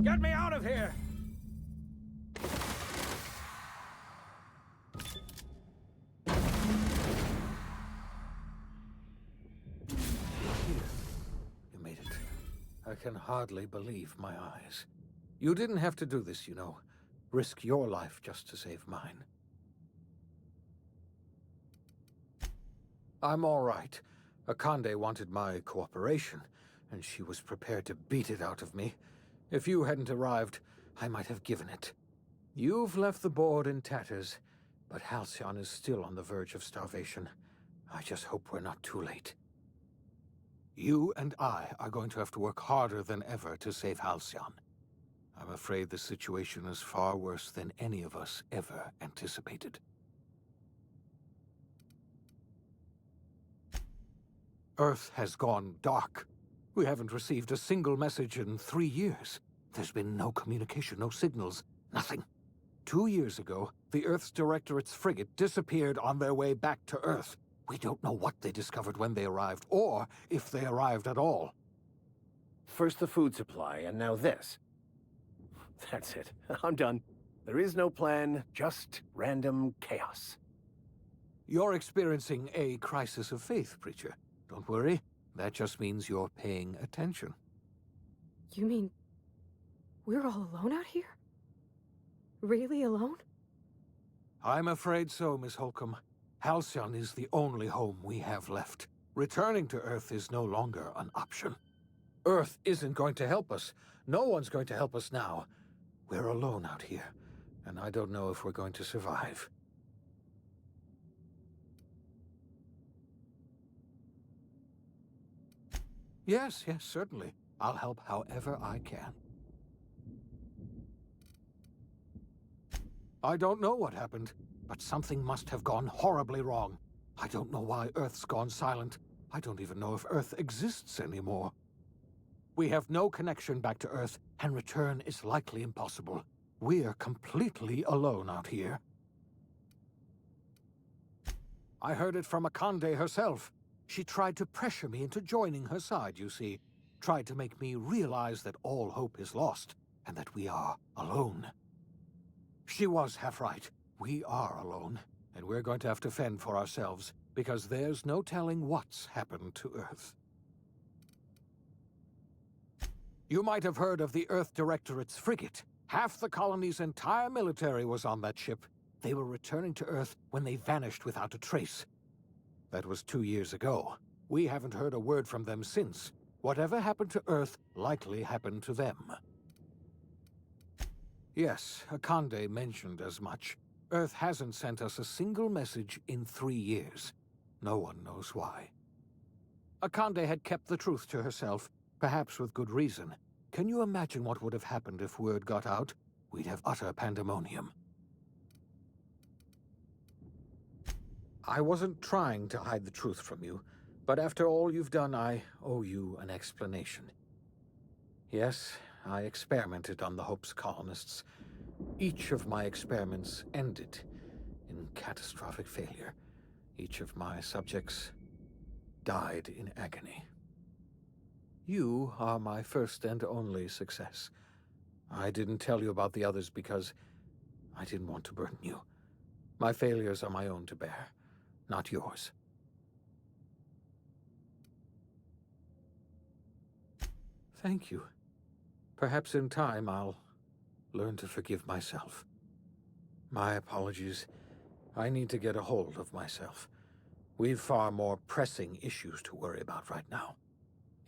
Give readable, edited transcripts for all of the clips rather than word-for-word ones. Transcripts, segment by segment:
Get me out of here! You made it. I can hardly believe my eyes. You didn't have to do this, you know. Risk your life just to save mine. I'm all right. Akande wanted my cooperation, and she was prepared to beat it out of me. If you hadn't arrived, I might have given it. You've left the board in tatters, but Halcyon is still on the verge of starvation. I just hope we're not too late. You and I are going to have to work harder than ever to save Halcyon. I'm afraid the situation is far worse than any of us ever anticipated. Earth has gone dark. We haven't received a single message in 3 years. There's been no communication, no signals, nothing. 2 years ago, the Earth's Directorate's frigate disappeared on their way back to Earth. We don't know what they discovered when they arrived, or if they arrived at all. First the food supply, and now this. That's it. I'm done. There is no plan, just random chaos. You're experiencing a crisis of faith, Preacher. Don't worry. That just means you're paying attention. You mean we're all alone out here? Really alone? I'm afraid so, Miss Holcomb. Halcyon is the only home we have left. Returning to Earth is no longer an option. Earth isn't going to help us. No one's going to help us now. We're alone out here, and I don't know if we're going to survive. Yes, certainly. I'll help however I can. I don't know what happened, but something must have gone horribly wrong. I don't know why Earth's gone silent. I don't even know if Earth exists anymore. We have no connection back to Earth, and return is likely impossible. We're completely alone out here. I heard it from Akande herself. She tried to pressure me into joining her side, you see. Tried to make me realize that all hope is lost, and that we are alone. She was half right. We are alone, and we're going to have to fend for ourselves, because there's no telling what's happened to Earth. You might have heard of the Earth Directorate's frigate. Half the colony's entire military was on that ship. They were returning to Earth when they vanished without a trace. That was 2 years ago. We haven't heard a word from them since. Whatever happened to Earth likely happened to them. Yes, Akande mentioned as much. Earth hasn't sent us a single message in 3 years. No one knows why. Akande had kept the truth to herself, perhaps with good reason. Can you imagine what would have happened if word got out? We'd have utter pandemonium. I wasn't trying to hide the truth from you, but after all you've done, I owe you an explanation. Yes, I experimented on the Hope's colonists. Each of my experiments ended in catastrophic failure. Each of my subjects died in agony. You are my first and only success. I didn't tell you about the others because I didn't want to burden you. My failures are my own to bear, not yours. Thank you. Perhaps in time I'll learn to forgive myself. My apologies. I need to get a hold of myself. We've far more pressing issues to worry about right now.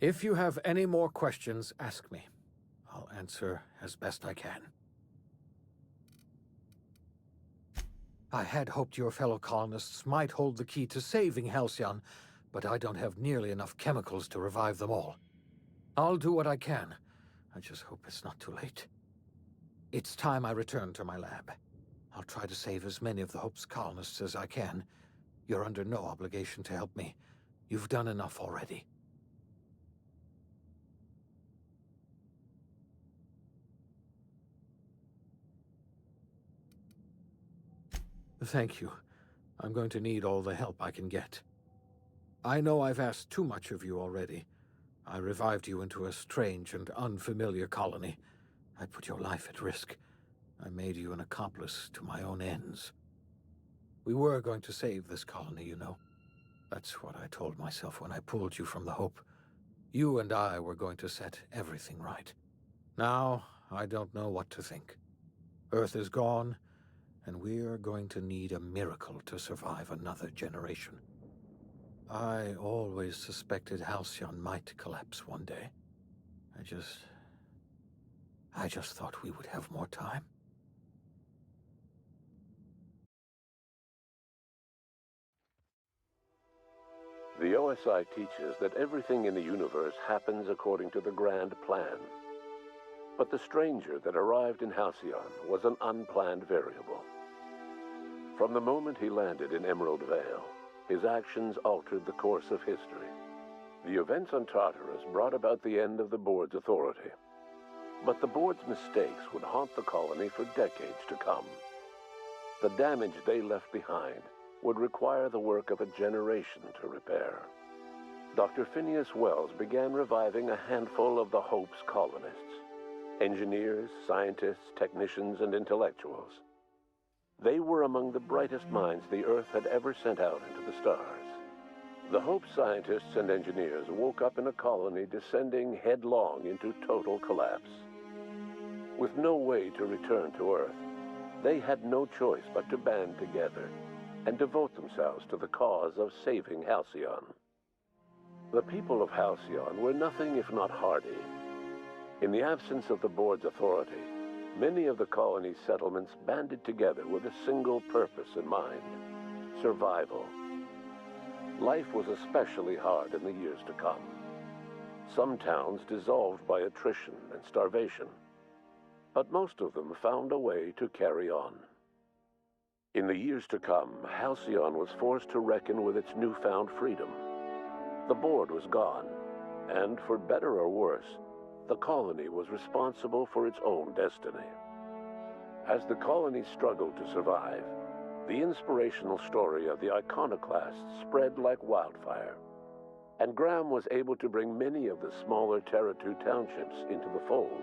If you have any more questions, ask me. I'll answer as best I can. I had hoped your fellow colonists might hold the key to saving Halcyon, but I don't have nearly enough chemicals to revive them all. I'll do what I can. I just hope it's not too late. It's time I return to my lab. I'll try to save as many of the Hope's colonists as I can. You're under no obligation to help me. You've done enough already. Thank you. I'm going to need all the help I can get. I know I've asked too much of you already. I revived you into a strange and unfamiliar colony. I put your life at risk. I made you an accomplice to my own ends. We were going to save this colony, you know. That's what I told myself when I pulled you from the Hope. You and I were going to set everything right. Now, I don't know what to think. Earth is gone, and we're going to need a miracle to survive another generation. I always suspected Halcyon might collapse one day. I just thought we would have more time. The OSI teaches that everything in the universe happens according to the grand plan. But the stranger that arrived in Halcyon was an unplanned variable. From the moment he landed in Emerald Vale, his actions altered the course of history. The events on Tartarus brought about the end of the board's authority. But the board's mistakes would haunt the colony for decades to come. The damage they left behind would require the work of a generation to repair. Dr. Phineas Welles began reviving a handful of the Hope's colonists: engineers, scientists, technicians, and intellectuals. They were among the brightest minds the Earth had ever sent out into the stars. The Hope scientists and engineers woke up in a colony descending headlong into total collapse. With no way to return to Earth, they had no choice but to band together and devote themselves to the cause of saving Halcyon. The people of Halcyon were nothing if not hardy. In the absence of the board's authority, many of the colony's settlements banded together with a single purpose in mind: survival. Life was especially hard in the years to come. Some towns dissolved by attrition and starvation, but most of them found a way to carry on. In the years to come, Halcyon was forced to reckon with its newfound freedom. The board was gone, and for better or worse, the colony was responsible for its own destiny. As the colony struggled to survive, the inspirational story of the iconoclasts spread like wildfire, and Graham was able to bring many of the smaller Territu townships into the fold.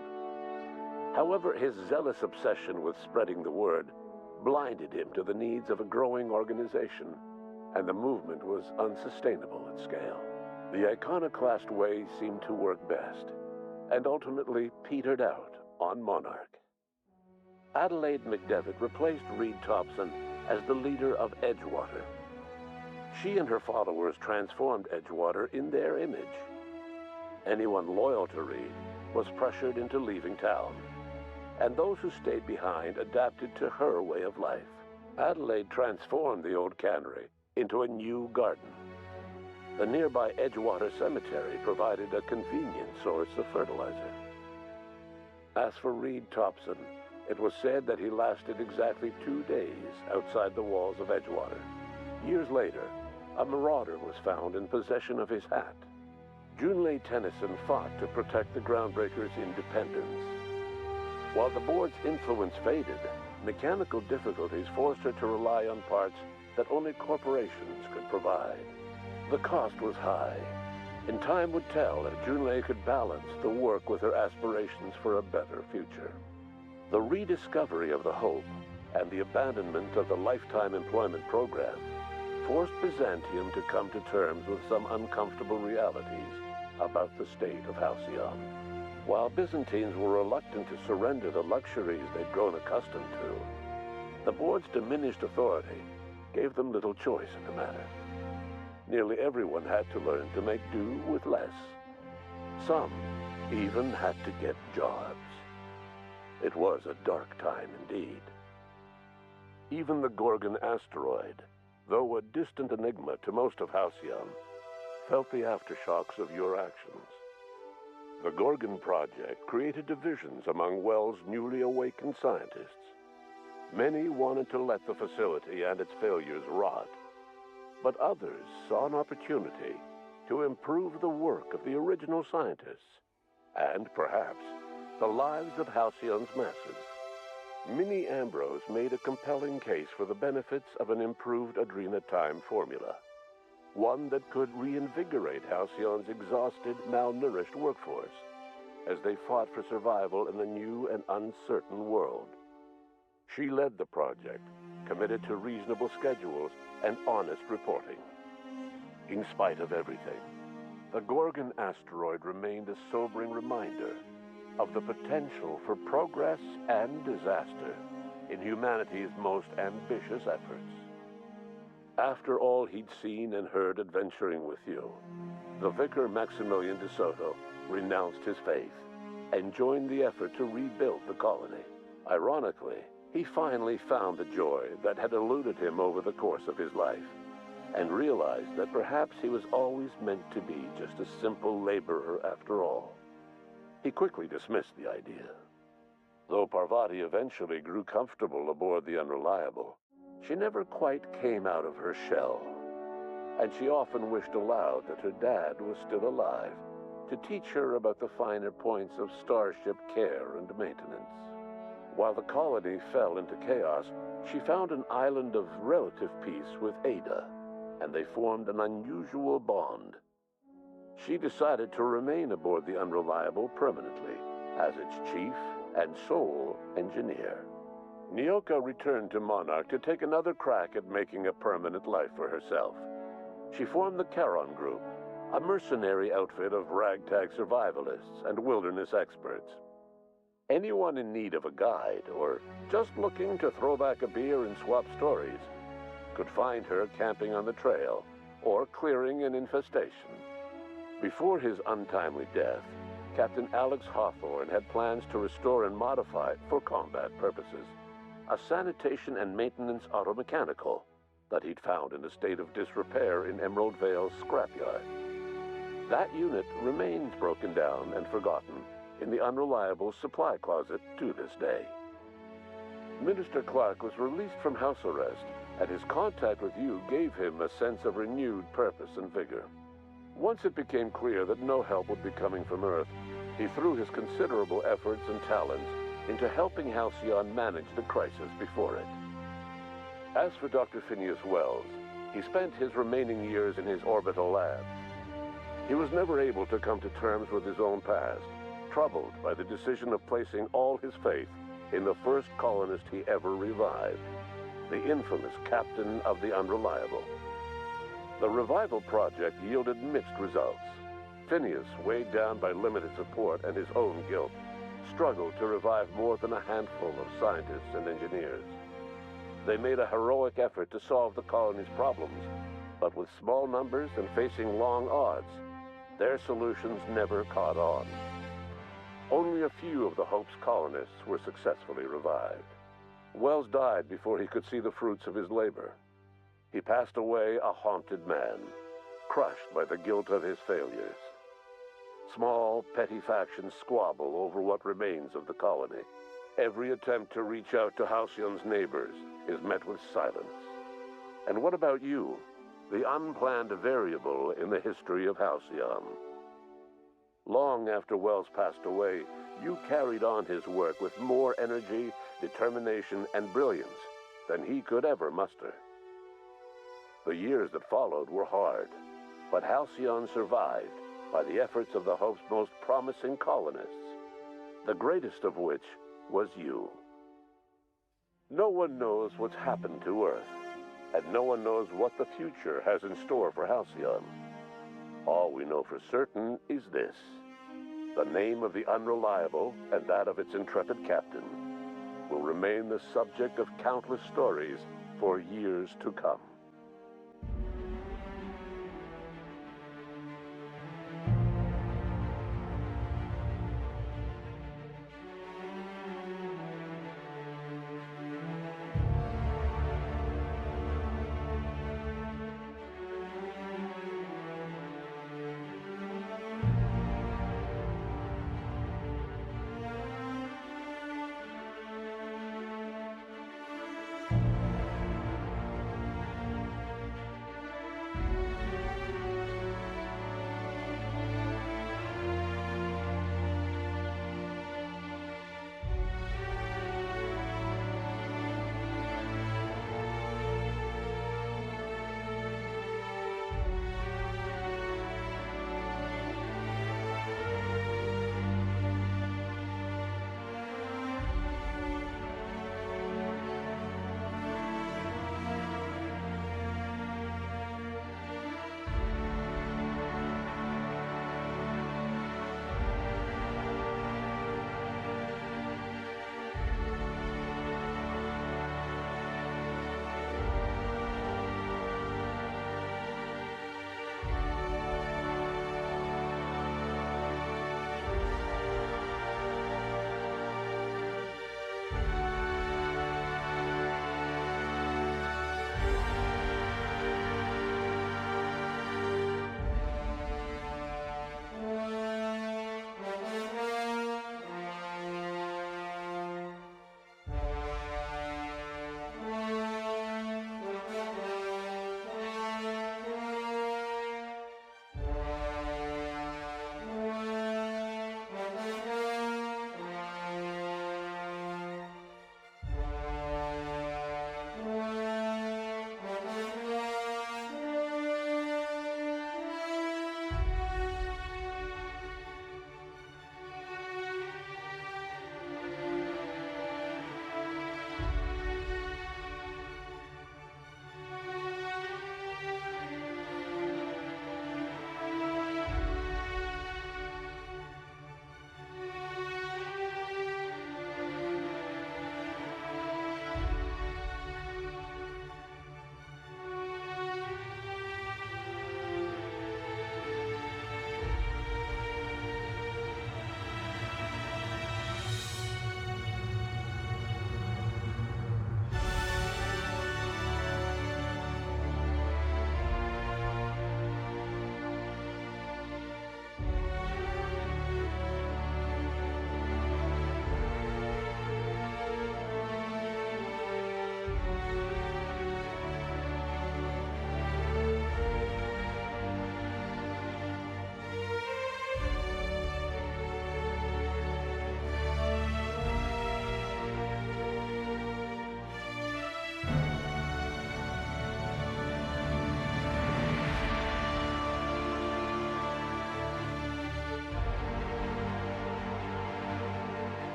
However, his zealous obsession with spreading the word blinded him to the needs of a growing organization, and the movement was unsustainable at scale. The iconoclast way seemed to work best, and ultimately petered out on Monarch. Adelaide McDevitt replaced Reed Thompson as the leader of Edgewater. She and her followers transformed Edgewater in their image. Anyone loyal to Reed was pressured into leaving town, and those who stayed behind adapted to her way of life. Adelaide transformed the old cannery into a new garden. The nearby Edgewater Cemetery provided a convenient source of fertilizer. As for Reed Thompson, it was said that he lasted exactly 2 days outside the walls of Edgewater. Years later, a marauder was found in possession of his hat. Junlei Tennyson fought to protect the groundbreakers' independence. While the board's influence faded, mechanical difficulties forced her to rely on parts that only corporations could provide. The cost was high, and time would tell if Junlei could balance the work with her aspirations for a better future. The rediscovery of the Hope and the abandonment of the lifetime employment program forced Byzantium to come to terms with some uncomfortable realities about the state of Halcyon. While Byzantines were reluctant to surrender the luxuries they'd grown accustomed to, the board's diminished authority gave them little choice in the matter. Nearly everyone had to learn to make do with less. Some even had to get jobs. It was a dark time indeed. Even the Gorgon asteroid, though a distant enigma to most of Halcyon, felt the aftershocks of your actions. The Gorgon project created divisions among Wells' newly awakened scientists. Many wanted to let the facility and its failures rot, but others saw an opportunity to improve the work of the original scientists, and perhaps the lives of Halcyon's masses. Minnie Ambrose made a compelling case for the benefits of an improved adrenatime formula, one that could reinvigorate Halcyon's exhausted, malnourished workforce. as they fought for survival in a new and uncertain world. She led the project, committed to reasonable schedules and honest reporting. In spite of everything, the Gorgon asteroid remained a sobering reminder of the potential for progress and disaster in humanity's most ambitious efforts. After all he'd seen and heard adventuring with you, the vicar Maximilian de Soto renounced his faith and joined the effort to rebuild the colony. Ironically, he finally found the joy that had eluded him over the course of his life, and realized that perhaps he was always meant to be just a simple laborer after all. He quickly dismissed the idea. Though Parvati eventually grew comfortable aboard the Unreliable, she never quite came out of her shell, and she often wished aloud that her dad was still alive to teach her about the finer points of starship care and maintenance. While the colony fell into chaos, she found an island of relative peace with Ada, and they formed an unusual bond. She decided to remain aboard the Unreliable permanently as its chief and sole engineer. Nyoka returned to Monarch to take another crack at making a permanent life for herself. She formed the Charon Group, a mercenary outfit of ragtag survivalists and wilderness experts. Anyone in need of a guide or just looking to throw back a beer and swap stories could find her camping on the trail or clearing an infestation. Before his untimely death, Captain Alex Hawthorne had plans to restore and modify, for combat purposes, a sanitation and maintenance automechanical that he'd found in a state of disrepair in Emerald Vale's scrapyard. That unit remains broken down and forgotten in the Unreliable supply closet to this day. Minister Clark was released from house arrest, and his contact with you gave him a sense of renewed purpose and vigor. Once it became clear that no help would be coming from Earth, he threw his considerable efforts and talents into helping Halcyon manage the crisis before it. As for Dr. Phineas Welles, he spent his remaining years in his orbital lab. He was never able to come to terms with his own past, troubled by the decision of placing all his faith in the first colonist he ever revived, the infamous captain of the Unreliable. The revival project yielded mixed results. Phineas, weighed down by limited support and his own guilt, struggled to revive more than a handful of scientists and engineers. They made a heroic effort to solve the colony's problems, but with small numbers and facing long odds, their solutions never caught on. Only a few of the Hope's colonists were successfully revived. Wells died before he could see the fruits of his labor. He passed away a haunted man, crushed by the guilt of his failures. Small, petty factions squabble over what remains of the colony. Every attempt to reach out to Halcyon's neighbors is met with silence. And what about you, the unplanned variable in the history of Halcyon? Long after Wells passed away, you carried on his work with more energy, determination, and brilliance than he could ever muster. The years that followed were hard, but Halcyon survived by the efforts of the Hope's most promising colonists, the greatest of which was you. No one knows what's happened to Earth, and no one knows what the future has in store for Halcyon. All we know for certain is this: the name of the Unreliable and that of its intrepid captain will remain the subject of countless stories for years to come.